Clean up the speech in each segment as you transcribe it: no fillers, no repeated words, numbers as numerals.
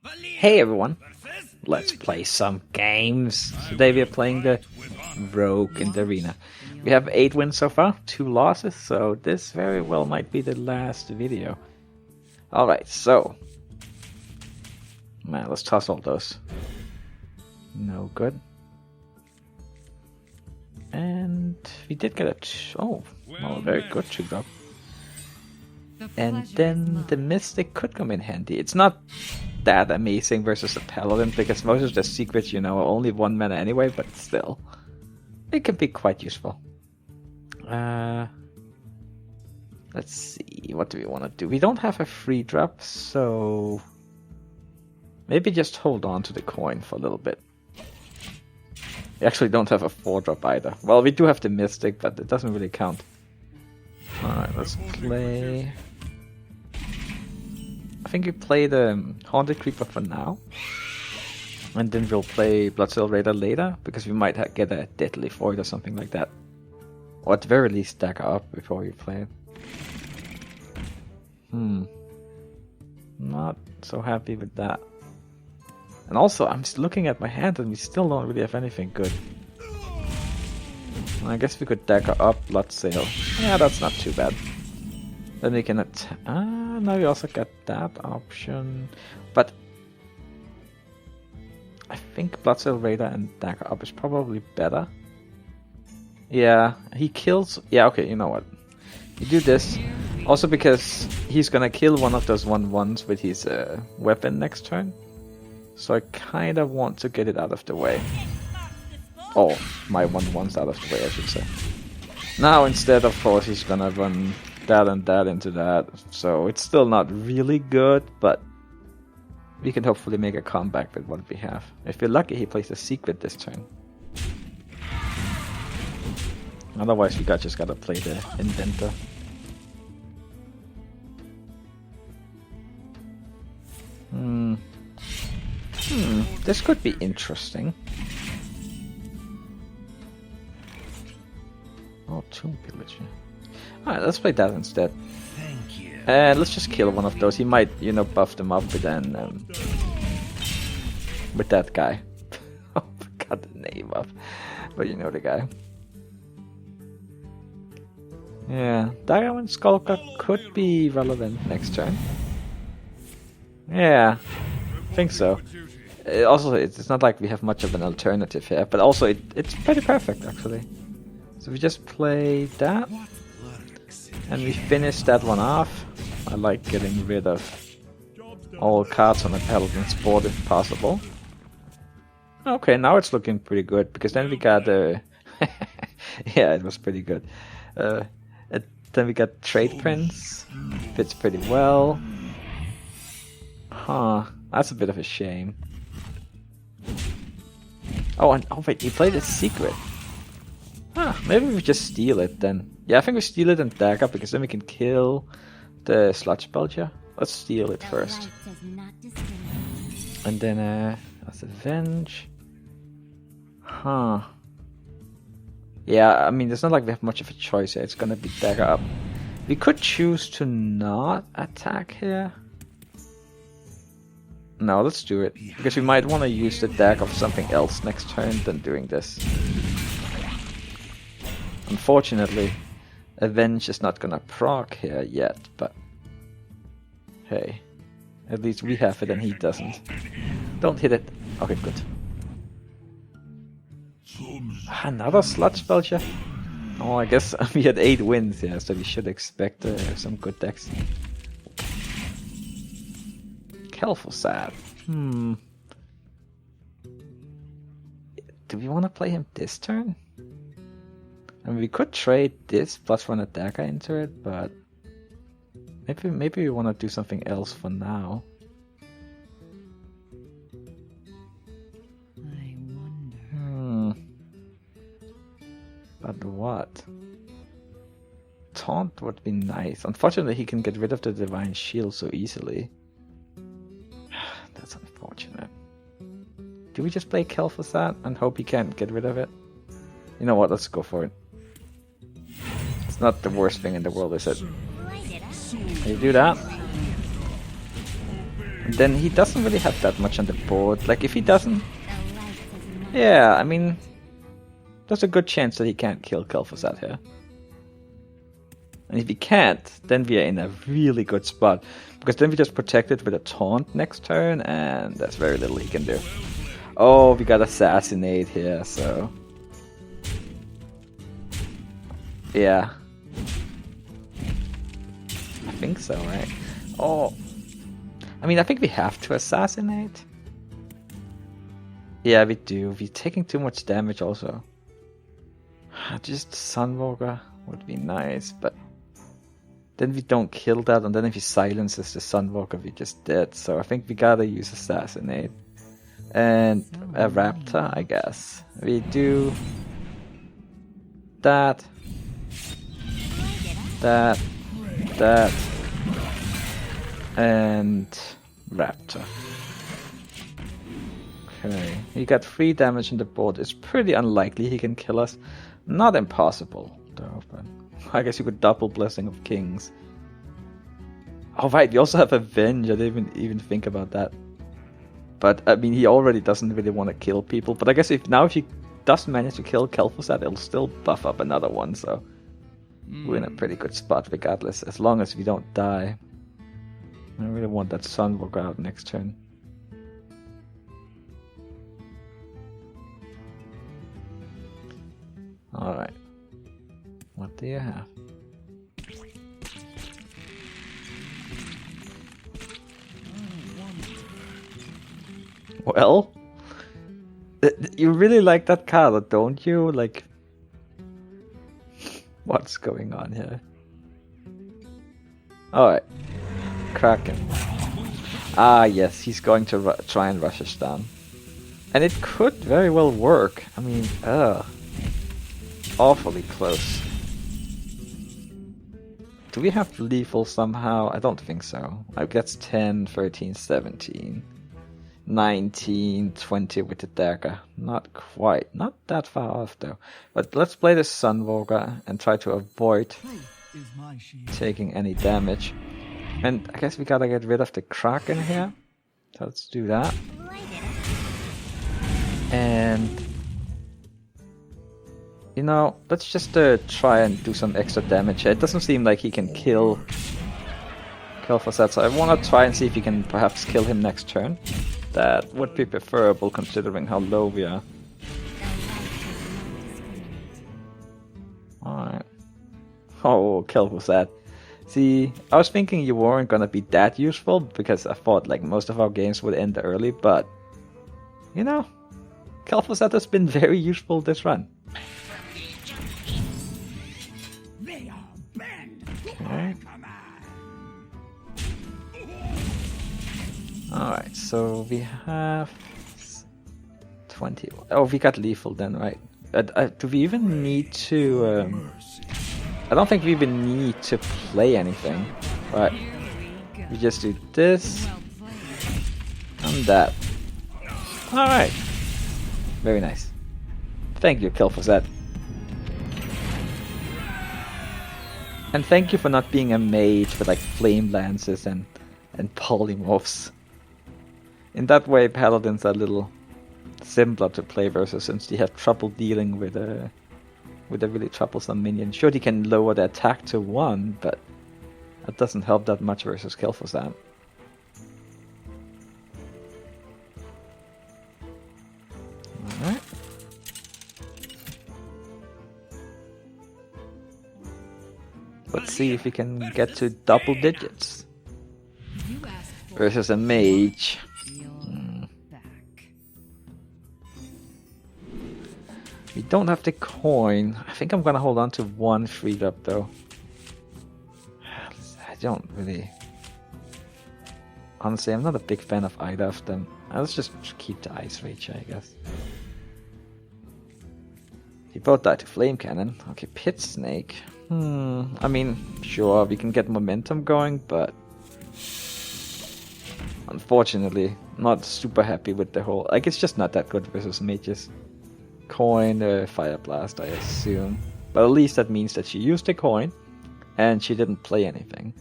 Hey everyone, let's play some games. Today we are playing the Rogue in the arena. We have 8 wins so far, 2 losses, so this very well might be the last video. Alright, so... man, let's toss all those. No good. And we did get a... oh, well, very good 2-drop. And then the Mystic could come in handy. It's not that amazing versus the Paladin, because most of the secrets, you know, are only 1 mana anyway, but still. It can be quite useful. Let's see, what do we want to do? We don't have a free drop, so... maybe just hold on to the coin for a little bit. We actually don't have a 4-drop either. Well, we do have the Mystic, but it doesn't really count. Alright, let's play... I think we play the Haunted Creeper for now. And then we'll play Bloodsail Raider later, because we might get a Deadly Void or something like that. Or at the very least stack up before we play it. Not so happy with that. And also, I'm just looking at my hand and we still don't really have anything good. I guess we could dagger up Bloodsail. Yeah, that's not too bad. Then we can attack. Now we also got that option. But I think Bloodsail Raider and dagger up is probably better. Yeah, he kills. Yeah, okay, you know what? You do this. Also because he's gonna kill one of those 1/1s with his weapon next turn. So I kind of want to get it out of the way. Oh, my 1/1's out of the way, I should say. Now instead, of course, he's gonna run that and that into that. So it's still not really good, but we can hopefully make a comeback with what we have. If we're lucky, he plays a secret this turn. Otherwise, we just gotta play the Inventor. This could be interesting. Oh, Tomb Pillager. Alright, let's play that instead. Thank you. And let's just kill one of those. He might, you know, buff them up with that guy. I forgot the name of, but you know the guy. Yeah, Diamond Skulker could be relevant next turn. Yeah, I think so. Also, it's not like we have much of an alternative here, but also it's pretty perfect actually. So we just play that, and we finish that one off. I like getting rid of all cards on the Paladin's board if possible. Okay, now it's looking pretty good, because then we got yeah, it was pretty good. Then we got Trade Prince, fits pretty well. Huh, that's a bit of a shame. Oh, and oh wait, he played a secret. Huh, maybe we just steal it then. Yeah, I think we steal it and dagger, because then we can kill the Sludge Belcher. Let's steal it first. And then, let's avenge. Huh. Yeah, I mean, it's not like we have much of a choice here. It's gonna be dagger up. We could choose to not attack here. No, let's do it, because we might want to use the dagger of something else next turn than doing this. Unfortunately, Avenge is not gonna proc here yet, but hey, at least we have it and he doesn't. Don't hit it. Okay, good. Another Sludge Belcher? Oh, I guess we had 8 wins here, so we should expect some good decks. Kel'Thuzad. Do we want to play him this turn? I mean, we could trade this plus run a dagger into it, but maybe we want to do something else for now. I wonder. But what? Taunt would be nice. Unfortunately, he can get rid of the Divine Shield so easily. That's unfortunate. Do we just play Kel'Thuzad and hope he can't get rid of it? You know what, let's go for it. It's not the worst thing in the world, is it? Can you do that? And then he doesn't really have that much on the board. Like, if he doesn't... Yeah, I mean... There's a good chance that he can't kill Kel'Thuzad here. And if he can't, then we are in a really good spot. Because then we just protect it with a taunt next turn, and there's very little he can do. Oh, we got Assassinate here, so... Yeah. I think so, right? Oh. I mean, I think we have to Assassinate. Yeah, we do. We're taking too much damage also. Just Sunwalker would be nice, but... Then we don't kill that, and then if he silences the Sunwalker, we're just dead. So I think we gotta use Assassinate. And a Raptor, I guess. We do... That... That... And... Raptor. Okay, he got 3 damage on the board. It's pretty unlikely he can kill us. Not impossible, though, but... I guess you could double Blessing of Kings. Oh right, we also have Avenge. I didn't even think about that. But, I mean, he already doesn't really want to kill people. But I guess if he does manage to kill Kel'Thuzad, it'll still buff up another one, so... We're in a pretty good spot regardless, as long as we don't die. I really want that Sunwalker out next turn. Alright. What do you have? Well, you really like that card, don't you? Like, what's going on here? Alright. Kraken. Ah, yes, he's going to try and rush us down. And it could very well work. I mean, awfully close. Do we have lethal somehow? I don't think so. That's 10, 13, 17. 19, 20 with the dagger. Not quite. Not that far off though. But let's play the Sunwalker and try to avoid taking any damage. And I guess we gotta get rid of the Kraken here. So let's do that. And... You know, let's just try and do some extra damage here. It doesn't seem like he can kill Kel'Thuzad, so I want to try and see if he can perhaps kill him next turn. That would be preferable considering how low we are. Alright. Oh, Kel'Thuzad. See, I was thinking you weren't gonna be that useful because I thought like most of our games would end early, but you know, Kel'Thuzad has been very useful this run. Okay. Alright, so we have 20. Oh, we got lethal then, right? Do we even need to... I don't think we even need to play anything. Right. We just do this. And that. Alright. Very nice. Thank you, Kel'Thuzad. And thank you for not being a mage with like flame lances and polymorphs. In that way, paladins are a little simpler to play versus, since they have trouble dealing with a really troublesome minion. Sure, they can lower the attack to 1, but that doesn't help that much versus Kel'Thuzad. Alright. Let's see if we can get to double digits. Versus a mage. We don't have the coin. I think I'm gonna hold on to 1 freed up though. I don't really... Honestly, I'm not a big fan of either of them. Let's just keep the Ice Rage, I guess. He both died to Flame Cannon. Okay, Pit Snake. I mean, sure, we can get momentum going, but... Unfortunately, not super happy with the whole... Like, it's just not that good versus mages. Coin, Fire Blast, I assume. But at least that means that she used the coin, and she didn't play anything.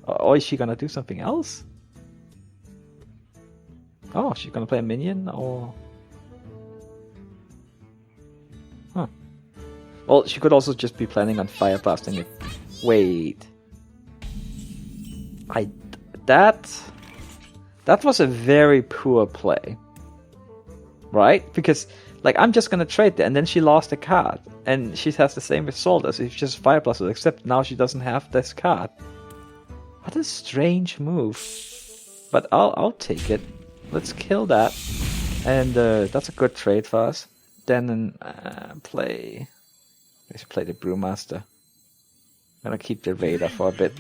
Or is she gonna do something else? Oh, she's gonna play a minion, or... Huh. Well, she could also just be planning on fire blasting it. Wait. That was a very poor play. Right? Because, like, I'm just gonna trade there, and then she lost a card. And she has the same result as if she just fire blasted, except now she doesn't have this card. What a strange move. But I'll take it. Let's kill that. And that's a good trade for us. Then play... Let's play the Brewmaster. I'm gonna keep the Raider for a bit.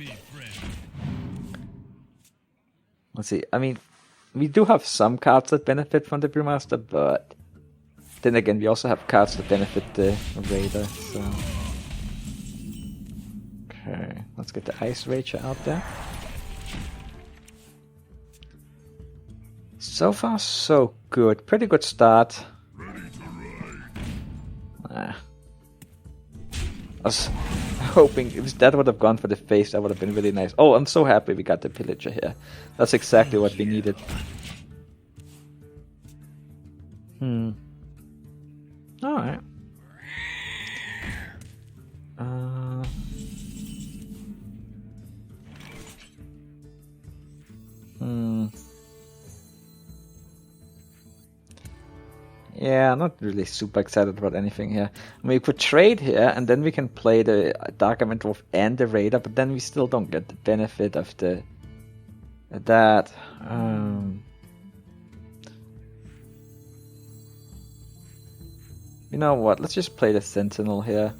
Let's see, I mean, we do have some cards that benefit from the Brewmaster, but then again, we also have cards that benefit the Raider, so... Okay, let's get the Ice Rager out there. So far, so good. Pretty good start. I was hoping if that would have gone for the face, that would have been really nice. Oh, I'm so happy we got the Pillager here. That's exactly what we needed. Alright. Yeah, I'm not really super excited about anything here. I mean, we could trade here, and then we can play the Dark Event Dwarf and the Raider, but then we still don't get the benefit of that. You know what? Let's just play the Sentinel here.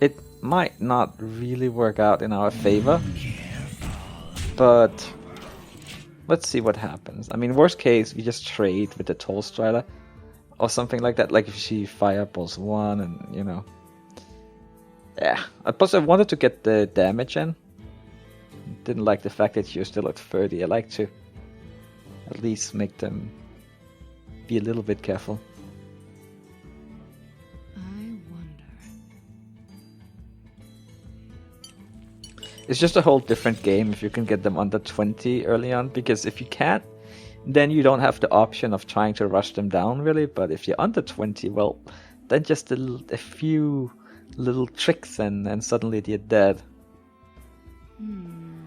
It might not really work out in our favor, but let's see what happens. I mean, worst case, we just trade with the Toll Strider or something like that. Like if she fireballs one, and you know, yeah. Plus, I wanted to get the damage in. Didn't like the fact that you're still at 30. I like to at least make them be a little bit careful. It's just a whole different game if you can get them under 20 early on, because if you can't, then you don't have the option of trying to rush them down, really. But if you're under 20, well, then just a few little tricks and suddenly they're dead.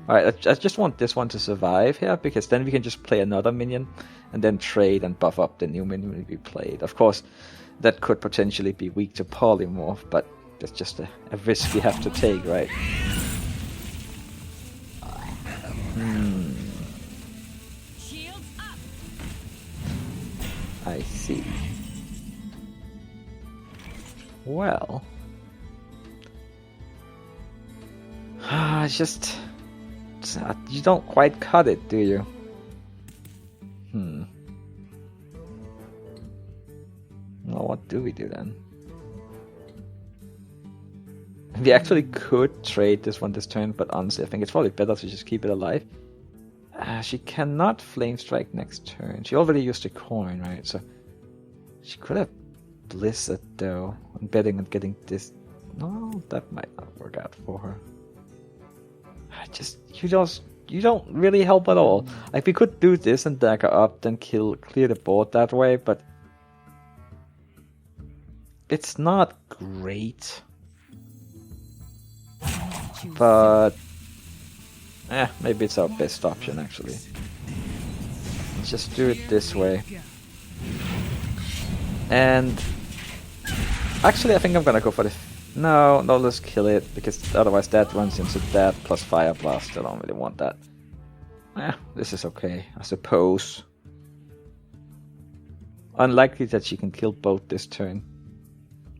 Alright, I just want this one to survive here, because then we can just play another minion and then trade and buff up the new minion we played. Of course, that could potentially be weak to Polymorph, but that's just a risk we have to take, right? I see. Well, it's just you don't quite cut it, do you? Well, what do we do then? We actually could trade this one this turn, but honestly, I think it's probably better to just keep it alive. She cannot Flame Strike next turn. She already used a coin, right? So she could have Blizzard, though. I'm betting on getting this. No, that might not work out for her. You don't really help at all. Like, we could do this and dagger up, then clear the board that way, but it's not great. But maybe it's our best option, actually. Let's just do it this way. And actually, I think I'm gonna go for the... No, let's kill it, because otherwise that runs into that plus Fire Blast. I don't really want that. This is okay, I suppose. Unlikely that she can kill both this turn.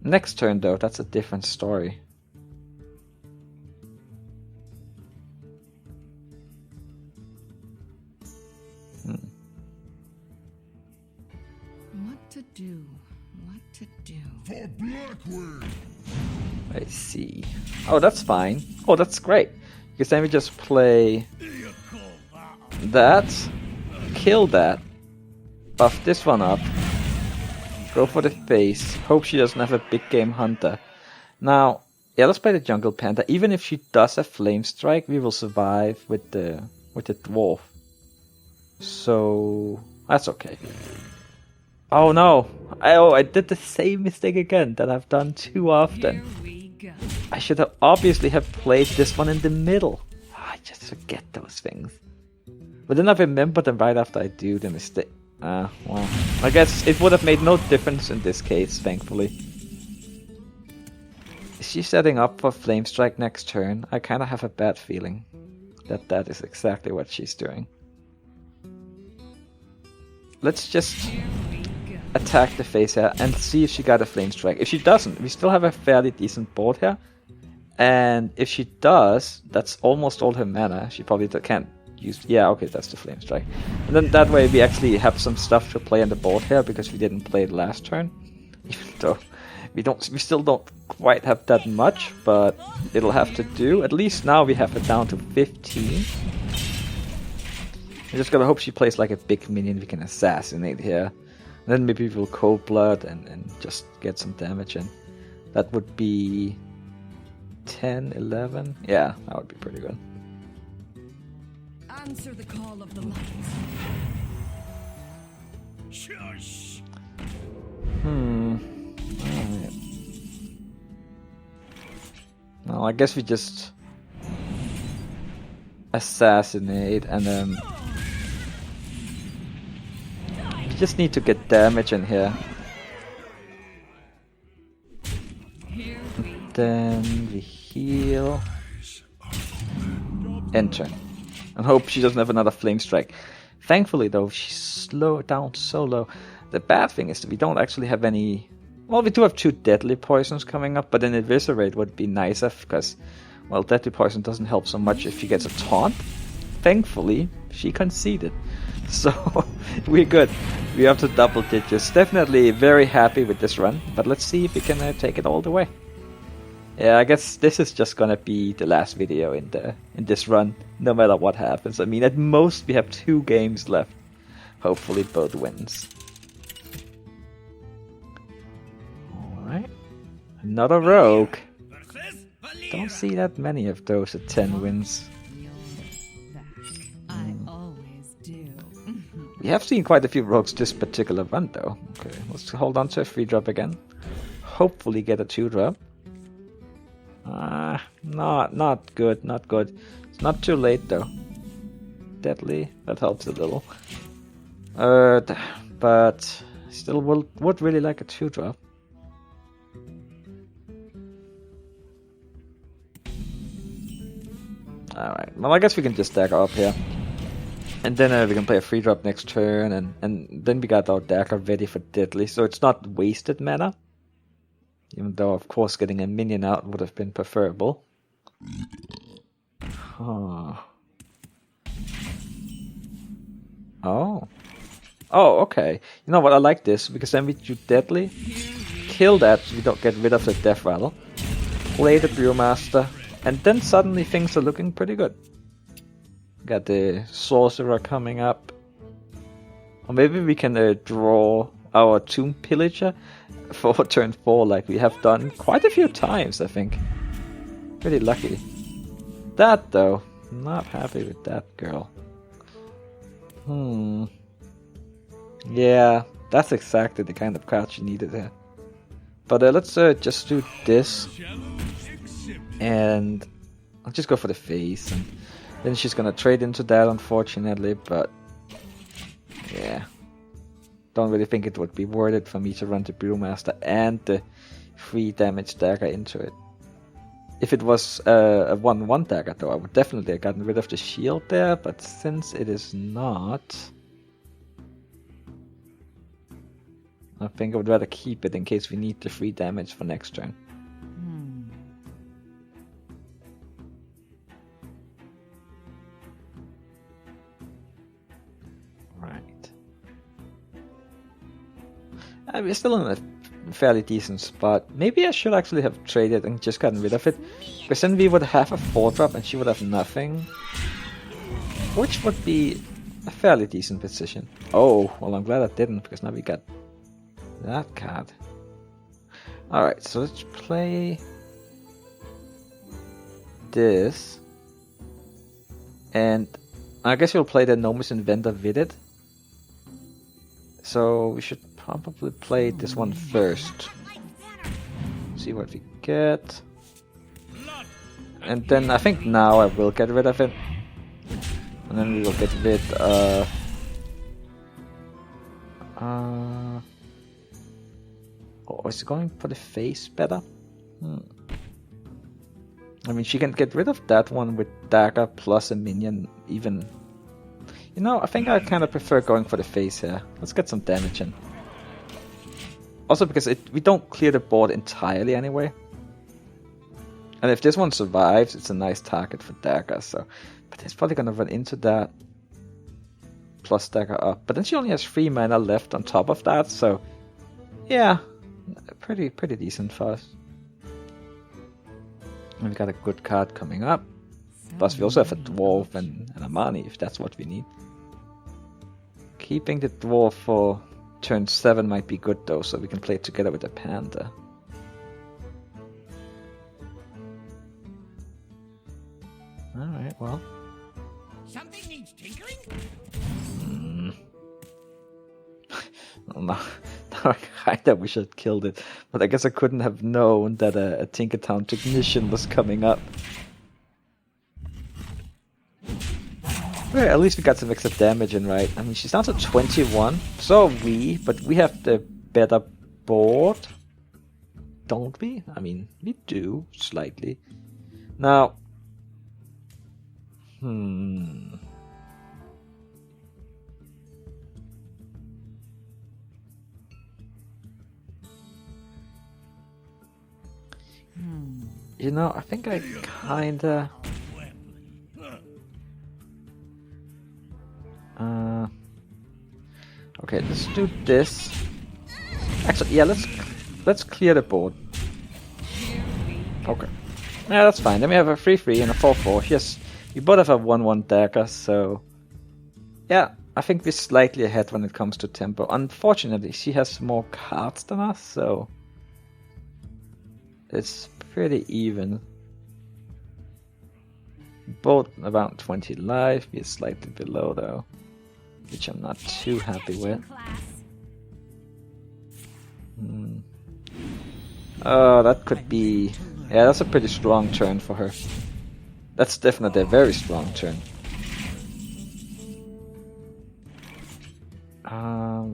Next turn, though, that's a different story. What to do? For Blackwood. I see. Oh, that's fine. Oh, that's great. Because then we just play that, kill that, buff this one up, go for the face, hope she doesn't have a big game hunter. Now, yeah, let's play the Jungle Panther. Even if she does a Flame Strike, we will survive with the dwarf. So that's okay. Oh no! I did the same mistake again that I've done too often. Here we go. I should have obviously have played this one in the middle. I just forget those things. But then I remember them right after I do the mistake. Well, I guess it would have made no difference in this case, thankfully. Is she setting up for Flame Strike next turn? I kind of have a bad feeling that that is exactly what she's doing. Let's just attack the face here and see if she got a Flame Strike. If she doesn't, we still have a fairly decent board here. And if she does, that's almost all her mana. She probably can't use... Yeah, okay, that's the Flame Strike. And then that way we actually have some stuff to play on the board here because we didn't play it last turn. Even though we still don't quite have that much, but it'll have to do. At least now we have it down to 15. I just gotta hope she plays like a big minion we can assassinate here. And then maybe we'll Cold Blood and just get some damage in. That would be 10, 11. Yeah, that would be pretty good. Answer the call of the light. Shush. Alright. Well, I guess we just assassinate and then we just need to get damage in here. Then we heal. Enter. And hope she doesn't have another Flame Strike. Thankfully though, she's slowed down so low. The bad thing is that we don't actually have any... Well, we do have 2 Deadly Poisons coming up, but then Eviscerate would be nicer because, well, Deadly Poison doesn't help so much if she gets a taunt. Thankfully, she conceded. So, we're good. We have to double digits. Definitely very happy with this run, but let's see if we can take it all the way. Yeah, I guess this is just gonna be the last video in this run, no matter what happens. I mean, at most we have 2 games left. Hopefully both wins. Alright. Another rogue. Don't see that many of those at 10 wins. I always do. We have seen quite a few rogues this particular run though. Okay, let's hold on to a 3-drop again. Hopefully get a 2-drop. Not good, not good. It's not too late though. Deadly, that helps a little. But still would really like a 2-drop. Alright, well I guess we can just dagger up here. And then we can play a 3-drop next turn, and then we got our dagger ready for Deadly, so it's not wasted mana. Even though, of course, getting a minion out would have been preferable. Oh. Oh. Oh, okay. You know what, I like this, because then we do Deadly, kill that so we don't get rid of the Death Rattle, play the Brewmaster, and then suddenly things are looking pretty good. Got the Sorcerer coming up. Or maybe we can draw our Tomb Pillager for turn 4 like we have done quite a few times, I think. Pretty lucky. That though, not happy with that girl. Yeah, that's exactly the kind of card she needed there. But let's just do this. And I'll just go for the face. And then she's gonna trade into that, unfortunately, but yeah. Don't really think it would be worth it for me to run the Brewmaster and the 3 damage dagger into it. If it was a 1-1 dagger though, I would definitely have gotten rid of the shield there, but since it is not, I think I would rather keep it in case we need the 3 damage for next turn. We're still in a fairly decent spot. Maybe I should actually have traded and just gotten rid of it, because then we would have a 4-drop and she would have nothing, which would be a fairly decent position. Oh, well I'm glad I didn't, because now we got that card. Alright, so let's play this, and I guess you'll play the Nomus Inventor with it. So we should probably play this one first. See what we get. And then I think now I will get rid of it. And then we will get rid of... Oh, is it going for the face better? I mean, she can get rid of that one with dagger plus a minion even. You know, I think I kind of prefer going for the face here. Let's get some damage in. Also because we don't clear the board entirely anyway. And if this one survives, it's a nice target for dagger, so... But it's probably gonna run into that. Plus dagger up. But then she only has 3 mana left on top of that, so... Yeah, pretty decent for us. And we got a good card coming up. Plus we also have a dwarf and a Amani if that's what we need. Keeping the dwarf for turn 7 might be good though, so we can play it together with the panda. Alright, well. Something needs tinkering? No, I kinda wish I'd killed it, but I guess I couldn't have known that a Tinkertown Technician was coming up. Well, at least we got some extra damage in, right? I mean, she's down to 21, so are we, but we have the better board. Don't we? I mean, we do, slightly. Now... You know, I think I kinda... Okay, let's do this. Actually, yeah, let's clear the board. Okay. Yeah, that's fine. Then we have a 3-3 and a 4-4. Yes, we both have a 1-1 dagger, so... Yeah, I think we're slightly ahead when it comes to tempo. Unfortunately, she has more cards than us, so... It's pretty even. Both around 20 life, we're slightly below though, which I'm not too happy with. Oh, that could be... Yeah, that's a pretty strong turn for her. That's definitely a very strong turn.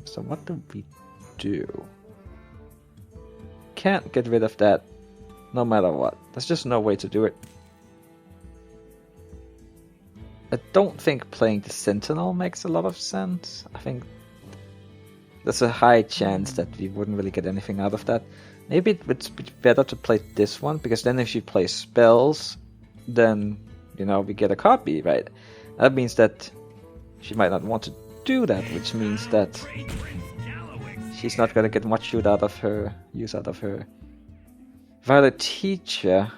So what do we do? Can't get rid of that no matter what. There's just no way to do it. I don't think playing the Sentinel makes a lot of sense. I think there's a high chance that we wouldn't really get anything out of that. Maybe it's better to play this one, because then if she plays spells, then, you know, we get a copy, right? That means that she might not want to do that, which means that she's not going to get much use out of her. Violet Teacher,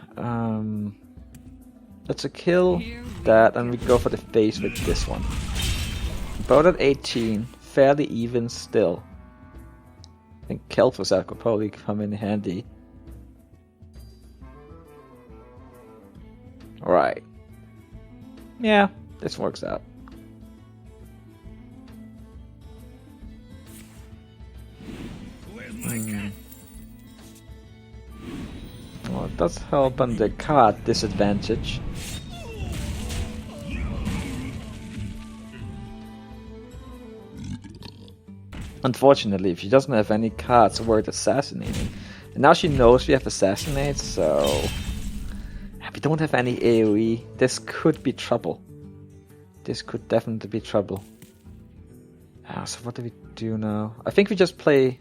let's kill that, and we go for the face with this one. Both at 18, fairly even still. I think Kel'Thuzad could probably come in handy. Alright. Yeah, this works out. Well, it does help on the card disadvantage. Unfortunately, if she doesn't have any cards worth assassinating. And now she knows we have Assassinate, so... We don't have any AoE. This could be trouble. This could definitely be trouble. So what do we do now? I think we just play...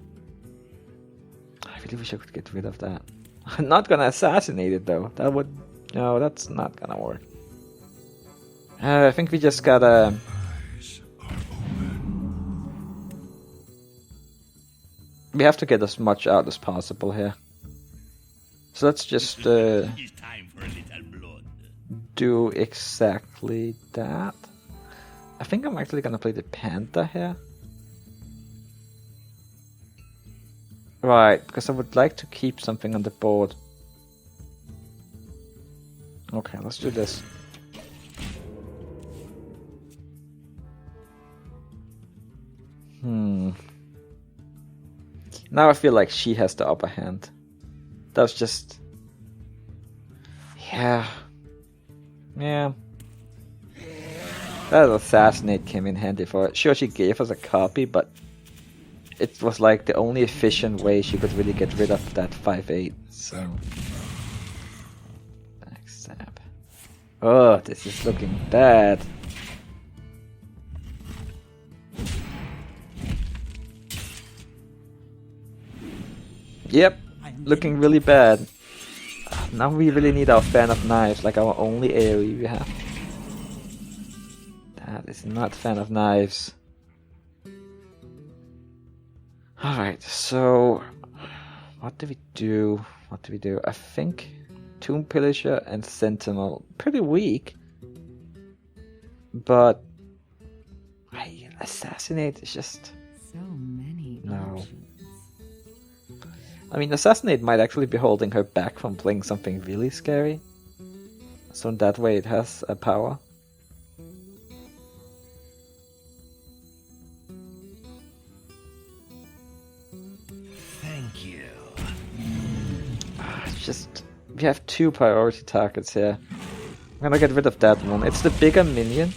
I really wish I could get rid of that. I'm not gonna assassinate it though. That would... No, that's not gonna work. I think we just gotta... We have to get as much out as possible here. So let's just do exactly that. I think I'm actually gonna play the Panther here. Right, because I would like to keep something on the board. Okay, let's do this. Now I feel like she has the upper hand. That was just... Yeah. Yeah. That assassinate came in handy for it. Sure, she gave us a copy, but it was like the only efficient way she could really get rid of that 5/8. So... Backstab. Oh, this is looking bad. Yep, looking really bad. Now we really need our Fan of Knives, like our only AoE we have. That is not Fan of Knives. Alright, so... What do we do? What do we do? I think Tomb Pillager and Sentinel, pretty weak. But... Assassinate is just... So many No. options. I mean, Assassinate might actually be holding her back from playing something really scary. So in that way it has a power. Thank you. It's just... We have two priority targets here. I'm gonna get rid of that one. It's the bigger minion.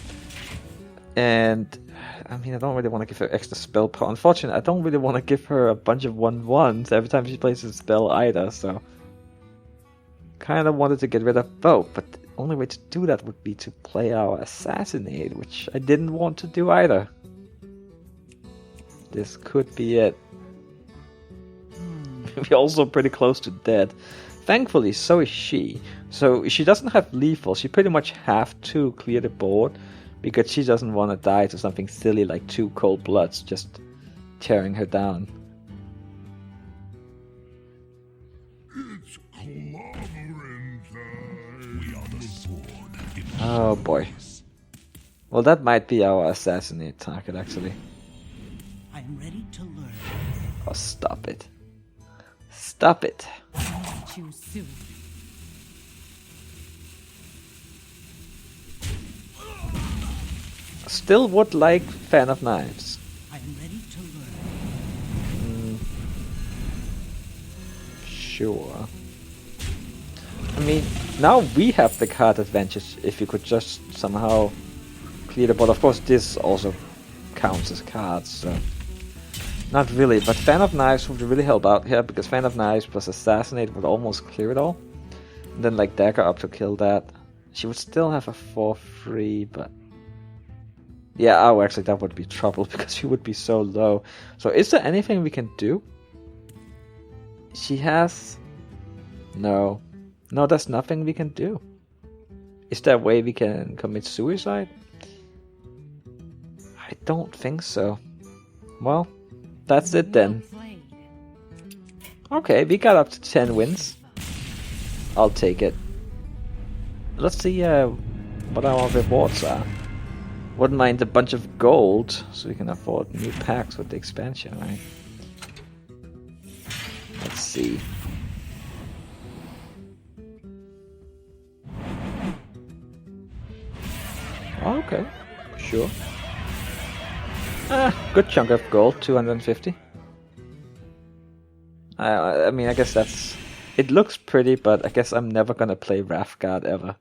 And... I mean, I don't really want to give her extra spell power. Unfortunately, I don't really want to give her a bunch of 1/1s every time she plays a spell either, so... Kind of wanted to get rid of both, but the only way to do that would be to play our Assassinate, which I didn't want to do either. This could be it. We're also pretty close to dead. Thankfully, so is she. So she doesn't have lethal, she pretty much have to clear the board, because she doesn't want to die to something silly like 2 cold bloods just tearing her down. It's clobbering time. We are the sword. Oh boy. Well, that might be our Assassinate target actually. I'm ready to learn. Oh, stop it. Stop it. Too soon. Still would like Fan of Knives. I'm ready to learn. Sure. I mean, now we have the card advantage if we could just somehow clear the board. Of course, this also counts as cards, so... Not really, but Fan of Knives would really help out here, because Fan of Knives plus Assassinate would almost clear it all. And then like Dagger up to kill that. She would still have a 4/3, but... Yeah, oh, actually that would be trouble, because she would be so low. So is there anything we can do? She has... No. No, there's nothing we can do. Is there a way we can commit suicide? I don't think so. Well, that's it then. Well played. Okay, we got up to 10 wins. I'll take it. Let's see what our rewards are. Wouldn't mind a bunch of gold, so we can afford new packs with the expansion, right? Let's see. Okay, sure. Good chunk of gold, 250. I mean, I guess that's... It looks pretty, but I guess I'm never gonna play Wrathguard ever.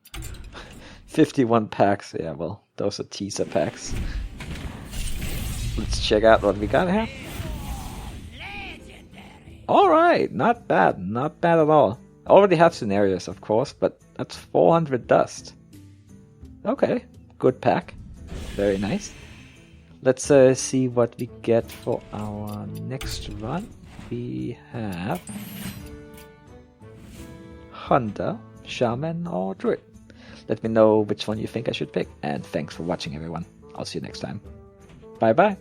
51 packs, yeah, well, those are teaser packs. Let's check out what we got here. Alright, not bad at all. I already have scenarios, of course, but that's 400 dust. Okay, good pack. Very nice. Let's see what we get for our next run. We have Hunter, Shaman, or Druid. Let me know which one you think I should pick, and thanks for watching everyone. I'll see you next time. Bye bye.